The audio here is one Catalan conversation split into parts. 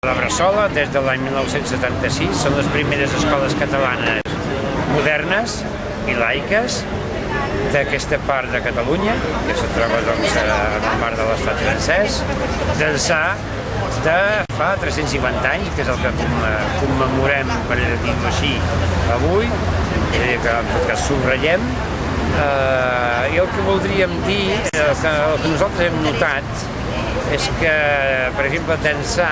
La Bressola, des de l'any 1976, són les primeres escoles catalanes modernes i laiques d'aquesta part de Catalunya, que se troba en el mar de l'estat francès, d'ençà de fa 350 anys, que és el que commemorem, per dir-ho així, avui, que en tot cas subratllem. I el que voldríem dir, el que nosaltres hem notat, és que, per exemple, d'ençà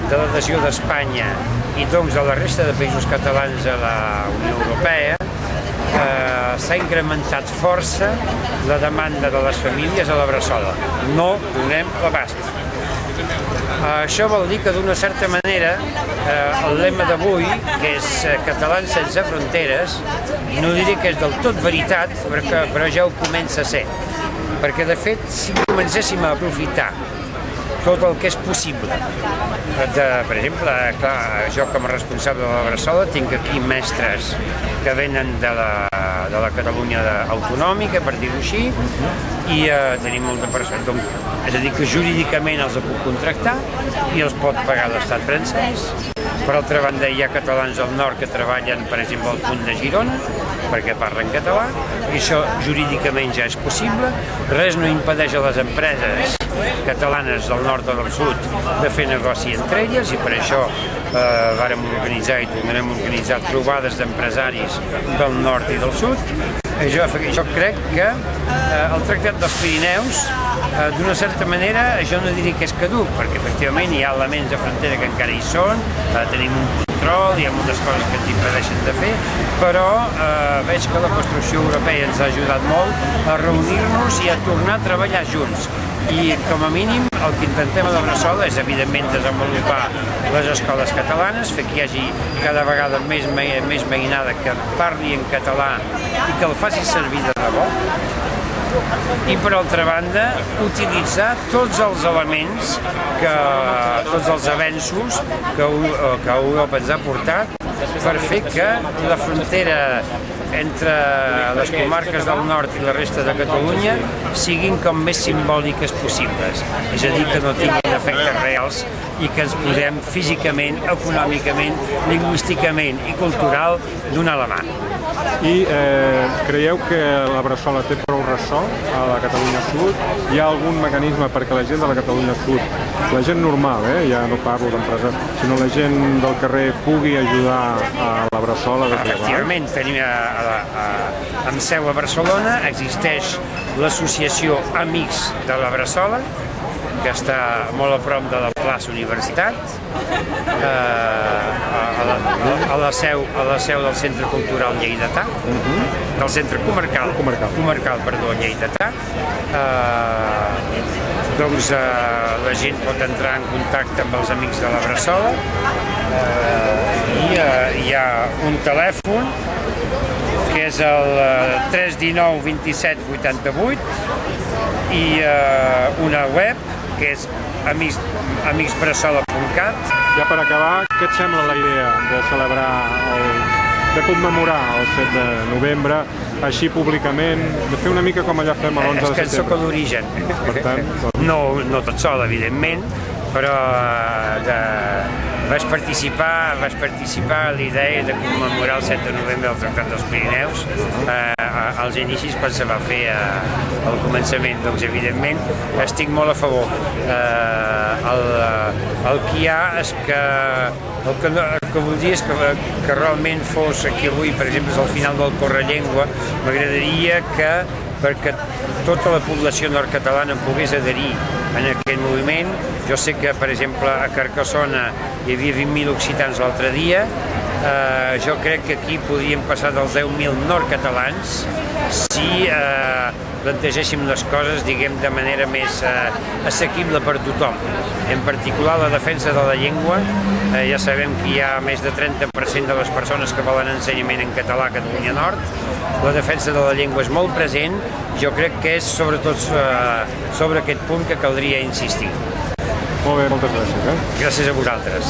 de l'adhesió d'Espanya i doncs de la resta de països catalans a la Unió Europea, s'ha incrementat força la demanda de les famílies a la Bressola. No donem l'abast. Això vol dir que, d'una certa manera, el lema d'avui, que és Catalans sense fronteres, no diré que és del tot veritat, però ja ho comença a ser. Perquè, de fet, si comencéssim a aprofitar tot el que és possible. Per exemple, clar, jo com a responsable de la Bressola tinc aquí mestres que venen de la Catalunya autonòmica, per dir-ho així, i tenim molta persona. És a dir, que jurídicament els puc contractar i els pot pagar l'estat francès. Per altra banda, hi ha catalans al nord que treballen, per exemple, al punt de Girona, perquè parlen català, i això jurídicament ja és possible. Res no impedeix a les empreses catalanes del nord o del sud de fer negoci entre elles, i per això vàrem organitzar i tornarem a organitzar trobades d'empresaris del nord i del sud. Jo crec que el Tractat dels Pirineus, d'una certa manera, jo no diria que és caduc, perquè efectivament hi ha elements de frontera que encara hi són, tenim un control, hi ha moltes coses que ens impedeixen de fer, però veig que la construcció europea ens ha ajudat molt a reunir-nos i a tornar a treballar junts. I, com a mínim, el que intentem a la Bressola és, evidentment, desenvolupar les escoles catalanes, fer que hi hagi cada vegada més mainada que parli en català i que el faci servir de debò. I, per altra banda, utilitzar tots els elements, tots els avenços que Europa ens ha portat per fer que la frontera entre les comarques del nord i la resta de Catalunya siguin com més simbòliques possibles. És a dir, que no tinguin efectes reals i que ens podem físicament, econòmicament, lingüísticament i cultural donar la mà. I creieu que la Bressola té prou ressò a la Catalunya Sud? Hi ha algun mecanisme perquè la gent de la Catalunya Sud, la gent normal, ja no parlo d'empresa, sinó la gent del carrer pugui ajudar a la Bressola? Efectivament, tenim amb seu a Barcelona, existeix l'associació Amics de la Bressola, que està molt a prop de la plaça Universitat, a la seu del Centre Cultural Lleidatà, del Centre Comarcal Lleidatà. Doncs la gent pot entrar en contacte amb els Amics de la Bressola i hi ha un telèfon que és el 319 27 88 i una web que és amicsbressola.cat. Ja per acabar, què et sembla la idea de celebrar, de commemorar el 7 de novembre, així públicament, de fer una mica com allà fem l'11 de setembre? És que en soc a l'origen. Per tant... No tot sol, evidentment, però vaig participar a l'idea de commemorar el 7 de novembre del Tractat dels Pirineus als inicis quan se va fer al començament. Doncs, evidentment, estic molt a favor. El que hi ha és que el que voldria és que realment fos aquí avui, per exemple, és el final del Correllengua. M'agradaria que, perquè tota la població nord-catalana pogués adherir en aquest moviment. Jo sé que, per exemple, a Carcassona hi havia 20.000 occitans l'altre dia. Jo crec que aquí podríem passar dels 10.000 nord-catalans si plantegéssim les coses, diguem, de manera més assequible per tothom. En particular, la defensa de la llengua. Ja sabem que hi ha més de 30% de les persones que volen ensenyament en català a Catalunya Nord. La defensa de la llengua és molt present. Jo crec que és sobretot sobre aquest punt que caldria insistir. Molt bé, moltes gràcies. Gràcies a vosaltres.